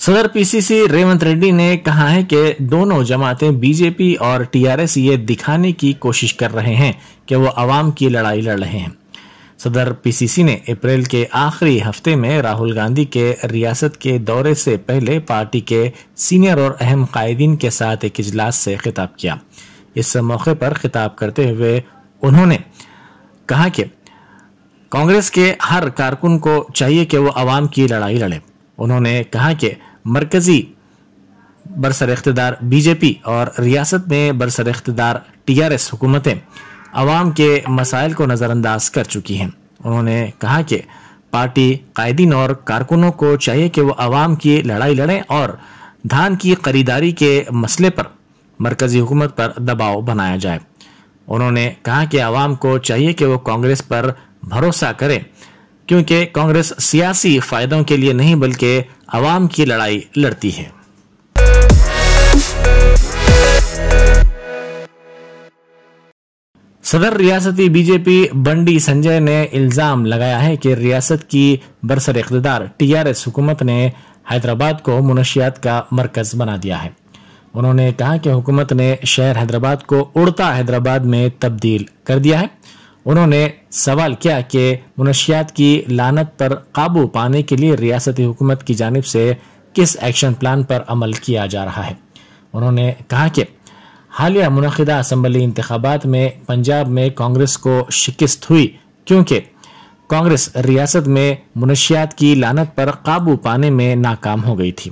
सदर पीसीसी रेवंत रेड्डी ने कहा है कि दोनों जमातें बीजेपी और टीआरएस ये दिखाने की कोशिश कर रहे हैं कि वो अवाम की लड़ाई लड़ रहे हैं। सदर पीसीसी ने अप्रैल के आखिरी हफ्ते में राहुल गांधी के रियासत के दौरे से पहले पार्टी के सीनियर और अहम कायदीन के साथ एक इजलास से खिताब किया। इस मौके पर खिताब करते हुए उन्होंने कहा कि कांग्रेस के हर कारकुन को चाहिए कि वो अवाम की लड़ाई लड़े। उन्होंने कहा कि मरकजी बरसर इख्तिदार बीजेपी और रियासत में बरसर इख्तिदार टीआरएस हुकूमतें अवाम के मसाइल को नज़रअंदाज कर चुकी हैं। उन्होंने कहा कि पार्टी कायदीन और कारकुनों को चाहिए कि वो अवाम की लड़ाई लड़ें और धान की खरीदारी के मसले पर मरकजी हुकूमत पर दबाव बनाया जाए। उन्होंने कहा कि अवाम को चाहिए कि वो कांग्रेस पर भरोसा करें, क्योंकि कांग्रेस सियासी फायदों के लिए नहीं बल्कि अवाम की लड़ाई लड़ती है। सदर रियासती बीजेपी बंडी संजय ने इल्जाम लगाया है कि रियासत की बरसर इख्तिदार टीआरएस हुकूमत ने हैदराबाद को मुनशियात का मरकज बना दिया है। उन्होंने कहा कि हुकूमत ने शहर हैदराबाद को उड़ता हैदराबाद में तब्दील कर दिया है। उन्होंने सवाल किया कि मुनशियात की लानत पर काबू पाने के लिए रियासती हुकूमत की जानिब से किस एक्शन प्लान पर अमल किया जा रहा है। उन्होंने कहा कि हालिया मुनक़िदा असम्बली इंतखाबात में पंजाब में कांग्रेस को शिकस्त हुई, क्योंकि कांग्रेस रियासत में मुनशियात की लानत पर काबू पाने में नाकाम हो गई थी।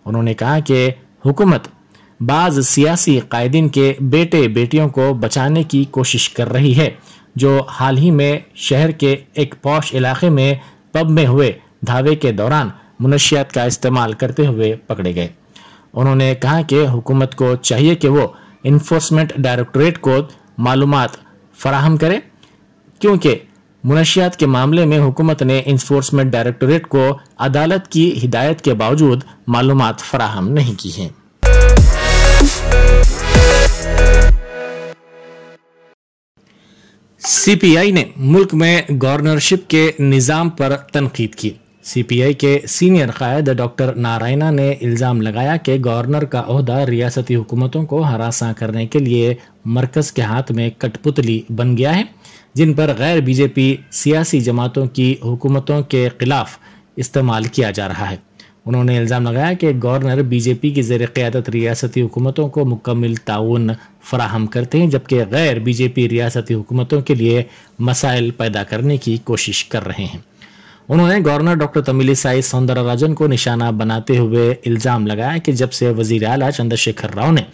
उन्होंने कहा कि हुकूमत बाज सियासी कायदीन के बेटे बेटियों को बचाने की कोशिश कर रही है, जो हाल ही में शहर के एक पॉश इलाके में पब में हुए धावे के दौरान मुनशियात का इस्तेमाल करते हुए पकड़े गए। उन्होंने कहा कि हुकूमत को चाहिए कि वो इन्फोर्समेंट डायरेक्टरेट को मालूमात फराहम करे, क्योंकि मुनशियात के मामले में हुकूमत ने इन्फोर्समेंट डायरेक्टरेट को अदालत की हिदायत के बावजूद मालूमात फराहम नहीं की है। सीपीआई ने मुल्क में गवर्नरशिप के निज़ाम पर तनकीद की। सीपीआई के सीनियर कायद डॉक्टर नारायणा ने इल्ज़ाम लगाया कि गवर्नर का ओहदा रियासती हुकूमतों को हरासा करने के लिए मरकज़ के हाथ में कठपुतली बन गया है, जिन पर गैर बीजेपी सियासी जमातों की हुकूमतों के खिलाफ इस्तेमाल किया जा रहा है। उन्होंने इल्ज़ाम लगाया कि गवर्नर बीजेपी की ज़ेर क़यादत रियासती हुकूमतों को मुकम्मल ताउन फराहम करते हैं, जबकि गैर बीजेपी रियासती हुकूमतों के लिए मसाइल पैदा करने की कोशिश कर रहे हैं। उन्होंने गवर्नर डॉक्टर तमिलिसाई सौंदरराजन को निशाना बनाते हुए इल्ज़ाम लगाया कि जब से वज़ीर आला चंद्रशेखर राव ने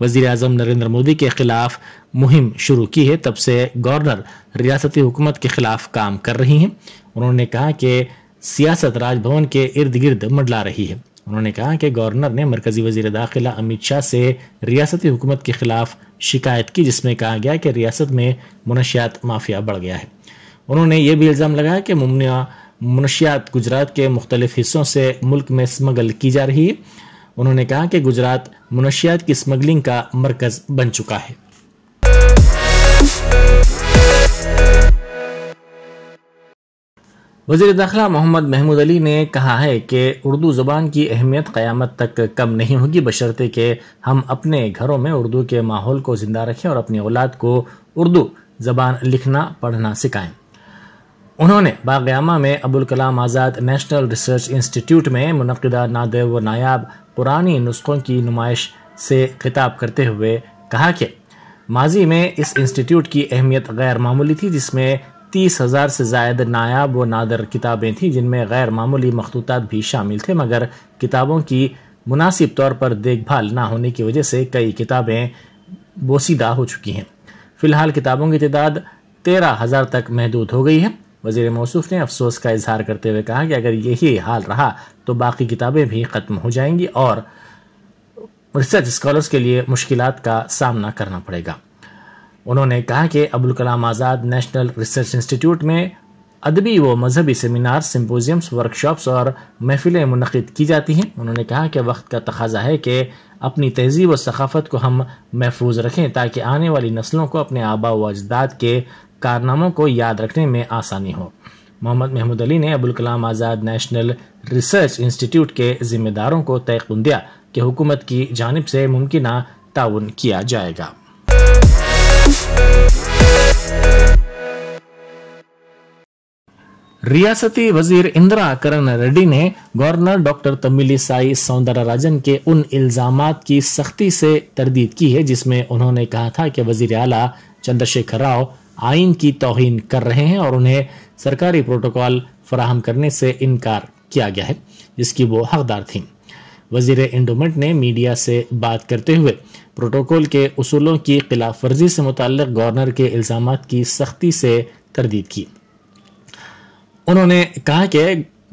वज़ीर आज़म नरेंद्र मोदी के खिलाफ मुहिम शुरू की है, तब से गवर्नर रियासती हुकूमत के खिलाफ काम कर रही हैं। उन्होंने कहा कि सियासत राजभवन के इर्द गिर्द मंडला रही है। उन्होंने कहा कि गवर्नर ने मरकजी वज़ीर दाखिला अमित शाह से रियासती हुकूमत के खिलाफ शिकायत की, जिसमें कहा गया कि रियासत में मुनशियात माफिया बढ़ गया है। उन्होंने ये भी इल्ज़ाम लगाया कि मुनशियात गुजरात के मुख्तलिफ हिस्सों से मुल्क में स्मगल की जा रही है। उन्होंने कहा कि गुजरात मुनशियात की स्मगलिंग का मरकज बन चुका है। वज़ीर दाखिला मोहम्मद महमूद अली ने कहा है कि उर्दू ज़बान की अहमियत क़यामत तक कम नहीं होगी, बशर्ते कि हम अपने घरों में उर्दू के माहौल को ज़िंदा रखें और अपनी औलाद को उर्दू ज़बान लिखना पढ़ना सिखाएं। उन्होंने बाग़यामा में Abul Kalam Azad national research institute में मुनक़िदा नादिर व नायाब पुरानी नुस्खों की नुमाइश से खिताब करते हुए कहा कि माजी में इस इंस्टीट्यूट की अहमियत गैर मामूली थी, जिसमें 30,000 से ज़ायद नायाब व नादर किताबें थीं, जिनमें गैर मामूली मखतूतात भी शामिल थे, मगर किताबों की मुनासिब तौर पर देखभाल ना होने की वजह से कई किताबें बोसीदा हो चुकी हैं। फ़िलहाल किताबों की तादाद 13,000 तक महदूद हो गई है। वज़ीर मौसूफ ने अफसोस का इजहार करते हुए कहा कि अगर यही हाल रहा तो बाकी किताबें भी ख़त्म हो जाएंगी और रिसर्च स्कॉलर्स के लिए मुश्किलात का सामना करना पड़ेगा। उन्होंने कहा कि Abul Kalam Azad national research institute में अदबी व मजहबी सेमिनार, सिम्पोजियम्स, वर्कशॉप्स और महफिलें मुनक़िद की जाती हैं। उन्होंने कहा कि वक्त का तकाजा है कि अपनी तहज़ीब व सक़ाफ़त को हम महफूज रखें, ताकि आने वाली नस्लों को अपने आबा व अजदाद के कारनामों को याद रखने में आसानी हो। मोहम्मद महमूद अली ने Abul Kalam Azad national research institute के जिम्मेदारों को तयक़ीन दिया कि हुकूमत की जानिब से मुमकिना ताउन किया जाएगा। रियासती वजीर इंदिरा करण रेड्डी ने गवर्नर डॉक्टर तमिलिसाई सौंदरराजन के उन इल्जामात की सख्ती से तरदीद की है जिसमें उन्होंने कहा था कि वजीर आला चंद्रशेखर राव आइन की तौहीन कर रहे हैं और उन्हें सरकारी प्रोटोकॉल फराहम करने से इनकार किया गया है जिसकी वो हकदार थीं। वजीर एंडोमेंट ने मीडिया से बात करते हुए प्रोटोकॉल के उसूलों की खिलाफ वर्जी से मुताल्लिक गवर्नर के इल्जामात की सख्ती से तरदीद की। उन्होंने कहा कि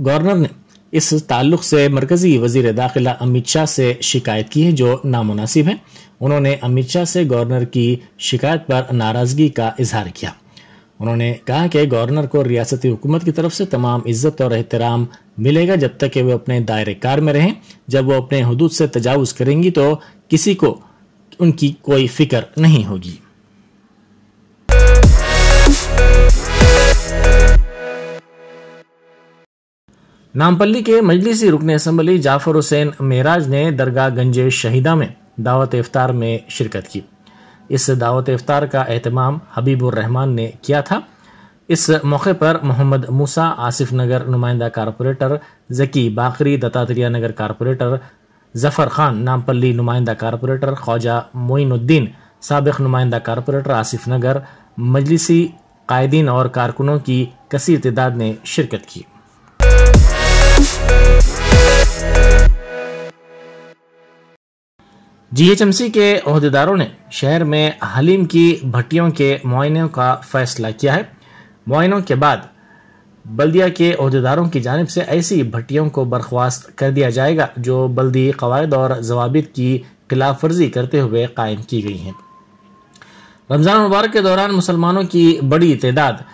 गवर्नर ने इस ताल्लुक से मरकजी वजीर दाखिला अमित शाह से शिकायत की है जो नामुनासिब है। उन्होंने अमित शाह से गवर्नर की शिकायत पर नाराजगी का इजहार किया। उन्होंने कहा कि गवर्नर को रियासती हुकूमत की तरफ से तमाम इज्जत और एहतराम मिलेगा जब तक कि वे अपने दायरे कार में रहें। जब वो अपने हुदूद से तजावुज करेंगी तो किसी को उनकी कोई फिक्र नहीं होगी। नामपल्ली के मजलिसी रुकन असम्बली जाफर हुसैन मेराज ने दरगाह गंजे शहीदा में दावत इफ्तार में शिरकत की। इस दावत इफ्तार का एहतमाम हबीबुर रहमान ने किया था। इस मौके पर मोहम्मद मूसा आसिफ नगर नुमाइंदा कारपोरेटर, जकी बाकरी दत्तात्रेय नगर कारपोरेटर, जफर खान नामपल्ली नुमाइंदा कारपोरेटर, ख्वाजा मोइनुद्दीन साबिक नुमाइंदा कारपोरेटर आसिफ नगर, मजलिसी कायदीन और कारकुनों की कसीर तादाद ने शिरकत की। जीएचएमसी के ओहदेदारों ने शहर में हलीम की भट्टियों के मुआयने का फैसला किया है। मुआयनों के बाद बल्दिया के ओहदेदारों की जानिब से ऐसी भट्टियों को बर्खास्त कर दिया जाएगा जो बल्दी कवायद और जवाबित की खिलाफ वर्जी करते हुए कायम की गई हैं। रमजान मुबारक के दौरान मुसलमानों की बड़ी तादाद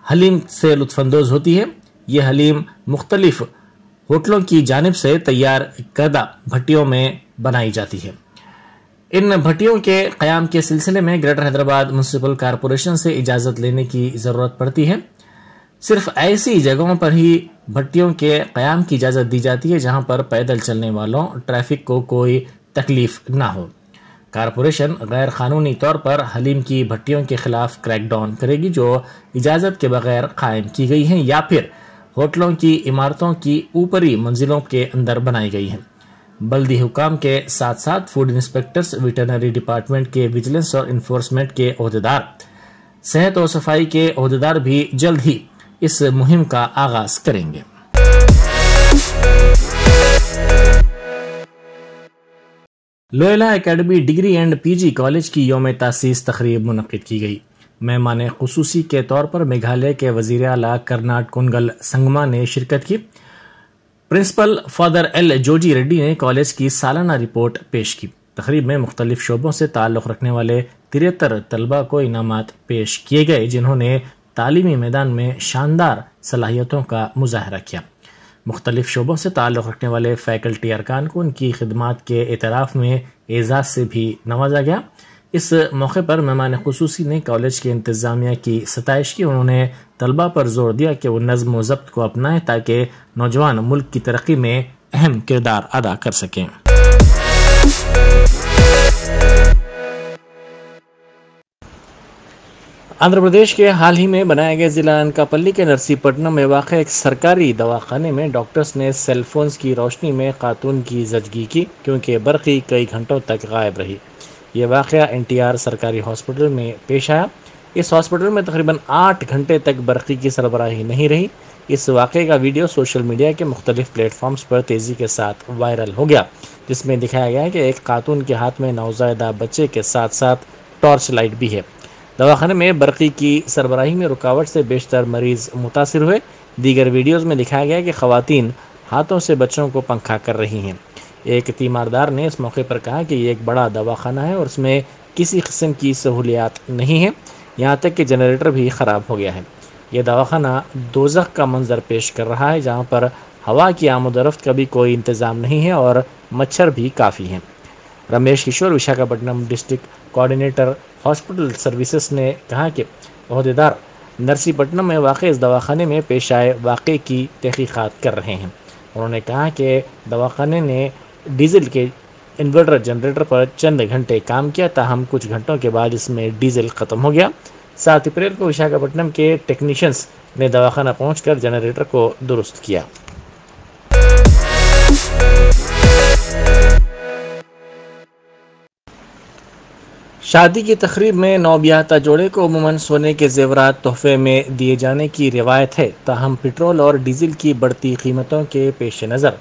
हलीम से लुत्फानंदोज होती है। ये हलीम मुख्तलिफ होटलों की जानिब से तैयार करदा भट्टियों में बनाई जाती है। इन भट्टियों के क़याम के सिलसिले में ग्रेटर हैदराबाद म्युनिसिपल कॉरपोरेशन से इजाज़त लेने की ज़रूरत पड़ती है। सिर्फ ऐसी जगहों पर ही भट्टियों के क़याम की इजाज़त दी जाती है जहां पर पैदल चलने वालों ट्रैफिक को कोई तकलीफ ना हो। कॉरपोरेशन गैर कानूनी तौर पर हलीम की भट्टियों के खिलाफ क्रैकडाउन करेगी जो इजाज़त के बगैर कायम की गई हैं या फिर होटलों की इमारतों की ऊपरी मंजिलों के अंदर बनाई गई हैं। बल्दी हुकाम के साथ साथ फूड इंस्पेक्टर्स, वेटरनरी डिपार्टमेंट के विजिलेंस और इन्फोर्समेंट के ओहदेदार, सेहत और सफाई के ओहदेदार भी जल्द ही इस मुहिम का आगाज करेंगे। Loyola academy degree and PG college की यौम तासीस तकरीब मुनक्किद की गई। मेहमान खुसूसी के तौर पर मेघालय के वजीर आला कर्नाट कुनगल संगमा ने शिरकत की। Principal father L Joji Reddy ने कॉलेज की सालाना रिपोर्ट पेश की। तकरीब में मुख्तलिफ शोबों से ताल्लुक़ रखने वाले 73 तलबा को इनामात पेश किए गए जिन्होंने तालीमी मैदान में शानदार सलाहियतों का मुजाहरा किया। मुख्तलिफ शोबों से ताल्लुक़ रखने वाले फैकल्टी अरकान को उनकी खिदमात के एतराफ़ में एजाज़ से भी नवाजा गया। इस मौके पर मेहमान खुसूसी ने कॉलेज के इंतज़ामिया की सताइश की। उन्होंने तलबा पर जोर दिया कि वो नज़्म व ज़ब्त को अपनाएं ताकि नौजवान मुल्क की तरक्की में अहम किरदार अदा कर सकें। आंध्र प्रदेश के हाल ही में बनाए गए जिला अनकापल्ली के नरसीपट्टनम में वाक़ एक सरकारी दवाखाने में डॉक्टर्स ने सेलफोन्स की रोशनी में खातून की जजगी की क्योंकि बरक़ी कई घंटों तक गायब रही। ये वाक़या NTR सरकारी हॉस्पिटल में पेश आया। इस हॉस्पिटल में तकरीबन 8 घंटे तक बरक़ी की सरबराही नहीं रही। इस वाक़े का वीडियो सोशल मीडिया के मुख्तलिफ प्लेटफॉर्म्स पर तेज़ी के साथ वायरल हो गया, जिसमें दिखाया गया कि एक खातून के हाथ में नवज़ायदा बच्चे के साथ साथ टॉर्च लाइट भी है। दवाखाने में बरक़ी की सरबराही में रुकावट से बेशतर मरीज़ मुतासिर हुए। दीगर वीडियोज़ में दिखाया गया कि ख़वातीन हाथों से बच्चों को पंखा कर रही हैं। एक तीमारदार ने इस मौके पर कहा कि ये एक बड़ा दवाखाना है और इसमें किसी किस्म की सहूलियात नहीं है, यहाँ तक कि जनरेटर भी ख़राब हो गया है। यह दवाखाना दोज़ख का मंजर पेश कर रहा है जहाँ पर हवा की आमद-ओ-रफ्त का भी कोई इंतज़ाम नहीं है और मच्छर भी काफ़ी हैं। Ramesh Kishore, Visakhapatnam district coordinator hospital services ने कहा कि ओहदेदार نرسی پٹنم میں واقع اس دواخانے میں پیش آئے واقعے کی تحقیقات کر رہے ہیں۔ انہوں نے کہا کہ دواخانے نے ڈیزل کے انورٹر جنریٹر پر چند گھنٹے کام کیا، تاہم کچھ گھنٹوں کے بعد اس میں ڈیزل ختم ہو گیا۔ 7 اپریل کو وشاکھاپٹنم کے ٹیکنیشینز نے دواخانہ پہنچ کر جنریٹر کو درست کیا۔ شادی کی تقریب میں نوبیاہتا جوڑے کو عموماً سونے کے زیورات تحفے میں دیے جانے کی روایت ہے، تاہم پٹرول اور ڈیزل کی بڑھتی قیمتوں کے پیش نظر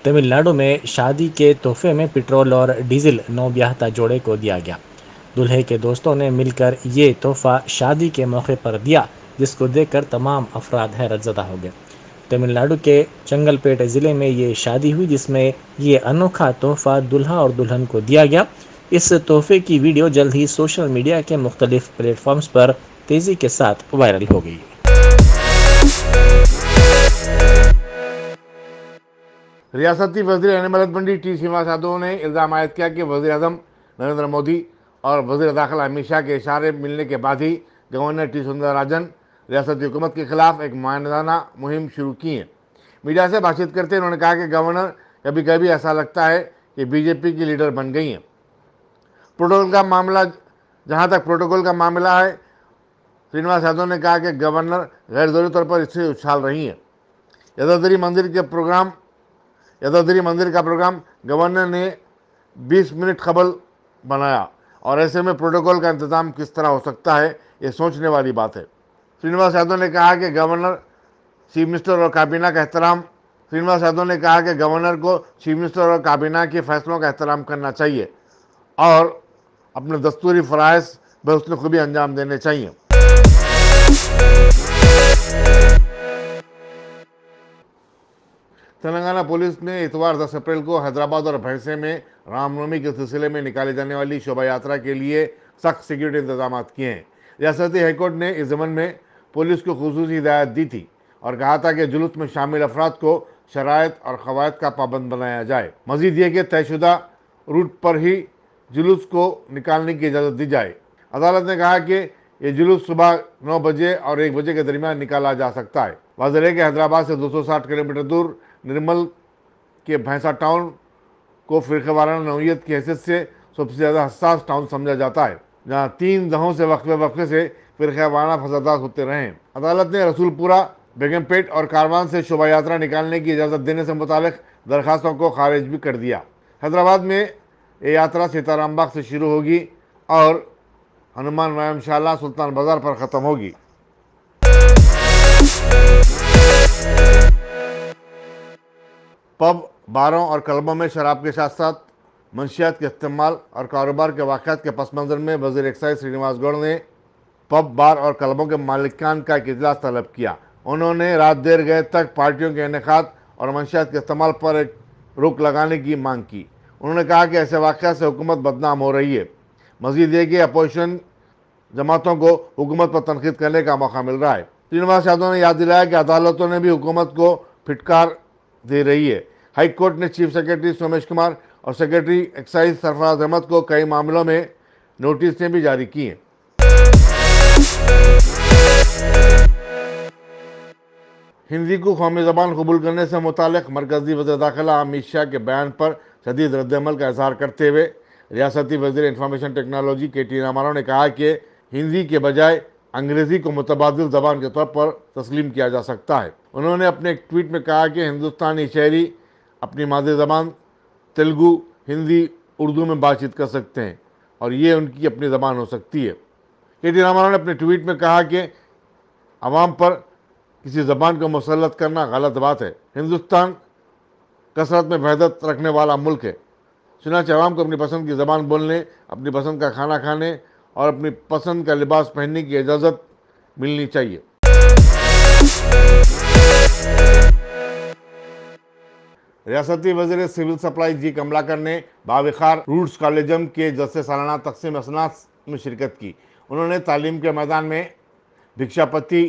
تمل ناڈو میں شادی کے تحفے میں پٹرول اور ڈیزل نوبیاہتا جوڑے کو دیا گیا۔ دلہے کے دوستوں نے مل کر یہ تحفہ شادی کے موقع پر دیا، جس کو دیکھ کر تمام افراد حیرت زدہ ہو گئے۔ تمل ناڈو کے چنگل پیٹ ضلع میں یہ شادی ہوئی، جس میں یہ انوکھا تحفہ دلہا اور دلہن کو دیا گیا۔ اس تحفے کی ویڈیو جلد ہی سوشل میڈیا کے مختلف پلیٹ فارمز پر تیزی کے ساتھ وائرل ہو گئی۔ ریاستی وزیر انیملت منڈی ٹی سرینواس یادو نے الزام عائد کیا کہ وزیر اعظم نریندر مودی اور وزیر داخلہ امت شاہ کے اشارے ملنے کے بعد ہی گورنر ٹی سوندراراجن ریاستی حکومت کے خلاف ایک معاندانہ مہم شروع کی ہے۔ میڈیا سے بات چیت کرتے انہوں نے کہا کہ گورنر کبھی کبھی ایسا لگتا ہے کہ بی جے پی کی لیڈر بن گئی ہیں۔ جہاں تک پروٹوکول کا معاملہ ہے، سرینواس یادو نے کہا کہ گورنر غیر ضروری طور پر اس سے اچھال رہی ہیں۔ یدادری مندر کا پروگرام گورنر نے 20 منٹ قبل بنایا، اور ایسے میں پروٹوکول کا انتظام کس طرح ہو سکتا ہے، یہ سوچنے والی بات ہے۔ سرینواس یادو نے کہا کہ گورنر چیف منسٹر اور گورنر کو چیف منسٹر اور کابینہ کے فیصلوں کا احترام کرنا چاہیے اور اپنے دستوری فرائض بحسن خوبی انجام دینے چاہیے۔ تلنگانہ پولیس نے اتوار 10 اپریل کو حیدرآباد اور بھینسے میں رام نومی کے سلسلے میں نکالی جانے والی شوبھا یاترا کے لیے سخت سیکیورٹی انتظامات کیے ہیں۔ ریاستی ہائی کورٹ نے اس ضمن میں پولیس کو خصوصی ہدایت دی تھی اور کہا تھا کہ جلوس میں شامل افراد کو شرائط اور قواعد کا پابند بنایا جائے۔ مزید یہ کہ طے شدہ روٹ پر ہی جلوس کو نکالنے کی اجازت دی جائے۔ عدالت نے کہا کہ یہ جلوس صبح 9 بجے اور 1 بجے کے درمیان نکالا جا سکتا ہے۔ واضح ہے کہ حیدرآباد سے 260 کلومیٹر دور نرمل کے بھینسا ٹاؤن کو فرقہ وارانہ نوعیت کی حیثیت سے سب سے زیادہ حساس ٹاؤن سمجھا جاتا ہے، جہاں 3 دہوں سے وقفے سے فرقہ وارانہ فسادات ہوتے رہے ہیں۔ عدالت نے رسول پورہ، بیگم پیٹ اور کاروان سے شوبھا یاترا نکالنے کی اجازت دینے سے متعلق درخواستوں کو خارج بھی کر دیا۔ حیدرآباد میں یہ یاترا سیتارام باغ سے شروع ہوگی اور ہنومان ویام شالہ سلطان بازار پر ختم ہوگی۔ پب، باروں اور کلبوں میں شراب کے ساتھ ساتھ منشیات کے استعمال اور کاروبار کے واقعات کے پس منظر میں وزیر ایکسائز سرینواس گوڑ نے پب، بار اور کلبوں کے مالکان کا ایک اجلاس طلب کیا۔ انہوں نے رات دیر گئے تک پارٹیوں کے انعقاد اور منشیات کے استعمال پر ایک روک لگانے کی مانگ کی۔ انہوں نے کہا کہ ایسے واقعات سے حکومت بدنام ہو رہی ہے۔ مزید یہ کہ اپوزیشن جماعتوں کو حکومت پر تنقید کرنے کا موقع مل رہا ہے۔ سرینواس یادو نے یاد دلایا کہ عدالتوں نے بھی حکومت کو پھٹکار دے رہی ہے۔ ہائی کورٹ نے چیف سیکرٹری سومیش کمار اور سیکرٹری ایکسائز سرفراز احمد کو کئی معاملوں میں نوٹسیں بھی جاری کی ہیں۔ ہندی کو قومی زبان قبول کرنے سے متعلق مرکزی وزیر داخلہ امت شاہ کے بیان پر شدید رد عمل کا اظہار کرتے ہوئے ریاستی وزیر انفارمیشن ٹیکنالوجی کے ٹی راما راؤ نے کہا کہ ہندی کے بجائے انگریزی کو متبادل زبان کے طور پر تسلیم کیا جا سکتا ہے۔ انہوں نے اپنے ایک ٹویٹ میں کہا کہ ہندوستانی شہری اپنی مادری زبان تیلگو، ہندی، اردو میں بات چیت کر سکتے ہیں اور یہ ان کی اپنی زبان ہو سکتی ہے۔ کے ٹی راما راؤ نے اپنے ٹویٹ میں کہا کہ عوام پر کسی زبان کو مسلط کرنا غلط بات ہے۔ ہندوستان کثرت میں وحدت رکھنے والا ملک ہے، چنانچہ عوام کو اپنی پسند کی زبان بولنے، اپنی پسند کا کھانا کھانے اور اپنی پسند کا لباس پہننے کی اجازت ملنی چاہیے۔ ریاستی وزیر سول سپلائی جی کملاکر نے باوقار روٹس کالجم کے جلسے سالانہ تقسیم اسناد میں شرکت کی۔ انہوں نے تعلیم کے میدان میں بھکشاپتی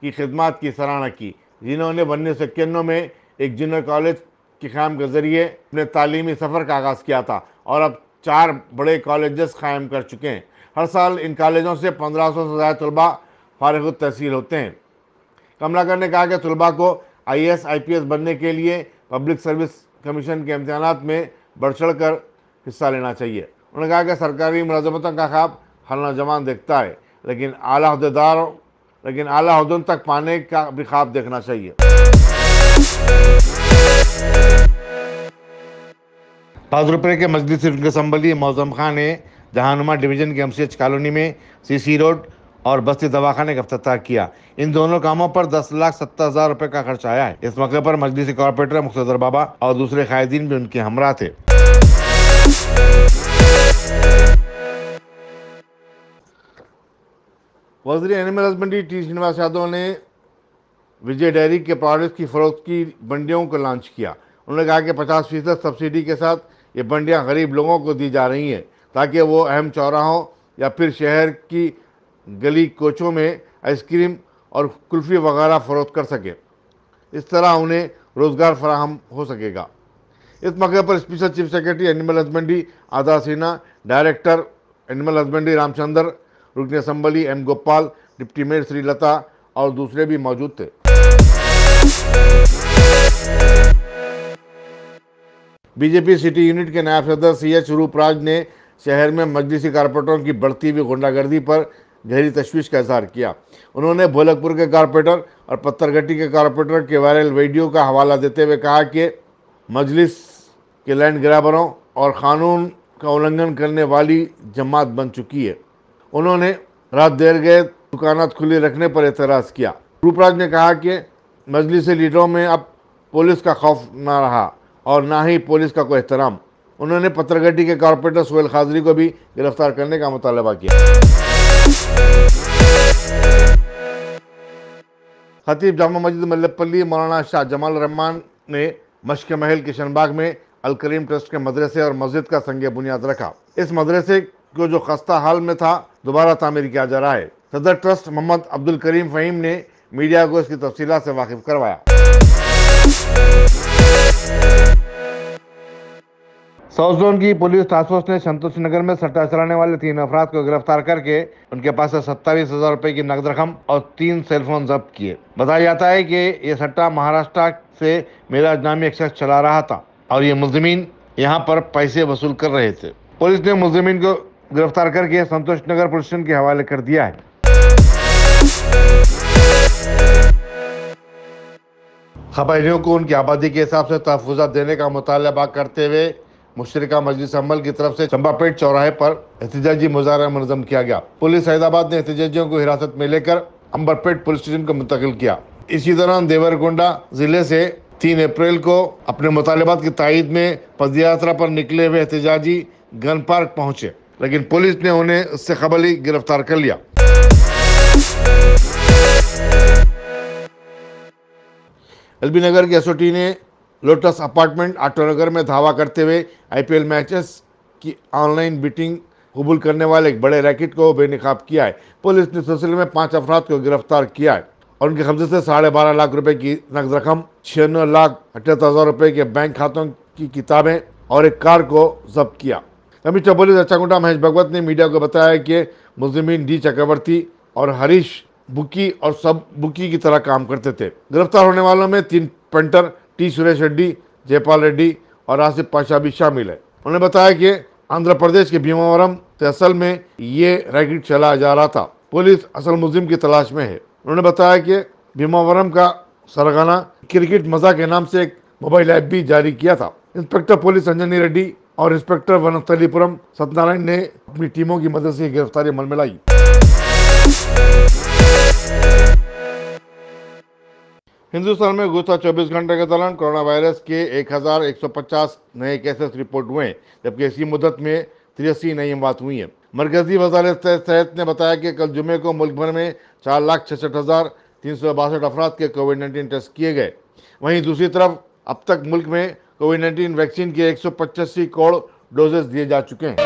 کی خدمات کی سراہنا کی، جنہوں نے 1991 میں ایک جونیئر کالج کے قیام کے ذریعے اپنے تعلیمی سفر کا آغاز کیا تھا اور اب 4 بڑے کالجز قائم کر چکے ہیں۔ ہر سال ان کالجوں سے 1500 سے زیادہ طلباء फारिग तहसील होते हैं। कमलाकर ने कहा कि तलबा को IAS IPS बनने के लिए पब्लिक सर्विस कमीशन के इम्तिहानात में बढ़ चढ़ कर हिस्सा लेना चाहिए। उन्होंने कहा कि सरकारी मुलाजमतों का ख्वाब हर नौजवान देखता है, लेकिन आला ओहदों तक पाने का भी ख्वाब देखना चाहिए। पादरुपरे के मजलिस असम्बली मौजम खान ने जहानुमा डिवीजन के MCH कॉलोनी में CC रोड और बस्ती दवाखाने का इफ्तिताह किया। इन दोनों कामों पर 10,70,000 रुपए का खर्च आया है। इस मौके पर मजलिसी कॉर्पोरेटर मुख्तदर बाबा और दूसरे कायदीन भी उनके हमरा थे। वज़ीर animal husbandry T Srinivas Yadav ने विजय डेयरी के प्रोडक्ट्स की फरोख्त की मंडियों को लॉन्च किया। उन्होंने कहा कि 50% सब्सिडी के साथ ये मंडियां गरीब लोगों को दी जा रही हैं ताकि वो अहम चौराहों या फिर शहर की गली कोचों में आइसक्रीम और कुल्फ़ी वगैरह फरोख्त कर सकें। इस तरह उन्हें रोज़गार फराहम हो सकेगा। इस मौके पर special chief secretary animal husbandry Azad Sinha, director animal husbandry Ramachandra, रुकन assembly M Gopal, deputy mayor Sreelatha और दूसरे भी मौजूद थे। बीजेपी सिटी यूनिट के नायब सदर CH रूपराज ने शहर में मजलिसी कारपोरेटरों की बढ़ती हुई गुंडागर्दी पर गहरी तशवीश का इजहार किया। उन्होंने भोलकपुर के कारपोरेटर और पत्थरघट्टी के कारपोरेटर के वायरल वीडियो का हवाला देते हुए कहा कि मजलिस के लैंड ग्रैबरों और क़ानून का उल्लंघन करने वाली जमात बन चुकी है। उन्होंने रात देर गए दुकानात खुली रखने पर एतराज़ किया। रूपराज ने कहा कि मजलिसी लीडरों में अब पुलिस का खौफ ना रहा और ना ही पुलिस का कोई एहतराम। उन्होंने पत्थरघट्टी के कारपोरेटर सुहेल खाजरी को भी गिरफ्तार करने का मुतालबा किया। खतीब जामा मस्जिद मल्लपल्ली मौलाना शाह जमाल रहमान ने मशक महल किशन बाग में अल करीम ट्रस्ट के मदरसे और मस्जिद का संगे बुनियाद रखा। इस मदरसे को जो खस्ता हाल में था दोबारा तामीर किया जा रहा है। सदर ट्रस्ट मोहम्मद अब्दुल करीम फ़हीम ने मीडिया को इसकी तफसीलात से वाकिफ करवाया। साउथ जोन की पुलिस टास्क फोर्स ने संतोष नगर में सट्टा चलाने वाले 3 अफराद को गिरफ्तार करके उनके पास से 27,000 रुपए की नकद रकम और 3 सेलफोन जब्त किए। बताया जाता है कि ये सट्टा महाराष्ट्र से मेराज नामी एक शख्स चला रहा था और ये मुलजिमीन यहाँ पर पैसे वसूल कर रहे थे। पुलिस ने मुलजिमीन को गिरफ्तार करके संतोष नगर पुलिस स्टेशन के हवाले कर दिया है। कबायलियों को उनकी आबादी के हिसाब से तहफ़्फ़ुज़ात देने का मुतालबा करते हुए मुश्तरका मजलिस अमल की तरफ से चंपापेट चौराहे पर एहतजाजी मुजाहरा मुनज़्ज़म किया गया। पुलिस हैदराबाद ने एहतजाजियों को हिरासत में लेकर अंबरपेट पुलिस स्टेशन को मुंतकिल किया। इसी दौरान देवरगोंडा जिले से 3 अप्रैल को अपने मुतालबात की तायीद में पदयात्रा पर निकले हुए एहतजाजी गन पार्क पहुंचे, लेकिन पुलिस ने उन्हें उससे कबल ही गिरफ्तार कर लिया। एलबी नगर की SOT ने लोटस अपार्टमेंट आटोनगर में धावा करते हुए IPL मैचेस की ऑनलाइन बीटिंग कबूल करने वाले एक बड़े रैकेट को बेनकाब किया है। पुलिस ने सिलसिले में 5 अफराद को गिरफ्तार किया है और उनके कब्जे से 12.5 लाख रुपए की नकद रकम, 96,78,000 रुपए के बैंक खातों की किताबें और एक कार को जब्त किया। कमिश्नर पुलिस अच्चाकुंटा महेश भगवत ने मीडिया को बताया कि मुलजिमीन D चक्रवर्ती और हरीश बुकी और सब बुकी की तरह काम करते थे। गिरफ्तार होने वालों में 3 पेंटर T सुरेश रेड्डी, जयपाल रेड्डी और आसिफ पाशा भी शामिल है। उन्होंने बताया कि आंध्र प्रदेश के भीमावरम से असल में ये रैकेट चलाया जा रहा था। पुलिस असल मुलजिम की तलाश में है। उन्होंने बताया कि भीमावरम का सरगना क्रिकेट मजा के नाम से एक मोबाइल ऐप भी जारी किया था। इंस्पेक्टर पुलिस अंजनी रेड्डी और इंस्पेक्टर वनस्थलीपुरम सत्यनारायण ने अपनी टीमों की मदद से गिरफ्तारी अमल में लाई। हिंदुस्तान में गुज़श्ता 24 घंटे के दौरान कोरोना वायरस के 1,150 नए केसेस रिपोर्ट हुए हैं, जबकि इसी मुद्दत में 83 नई अमवात हुई हैं। मरकजी वज़ारत सेहत ने बताया कि कल जुमे को मुल्क भर में 4,66,362 अफराद के कोविड-19 टेस्ट किए गए। वहीं दूसरी तरफ अब तक मुल्क में कोविड-19 वैक्सीन के 185 करोड़ डोजेस दिए जा चुके हैं।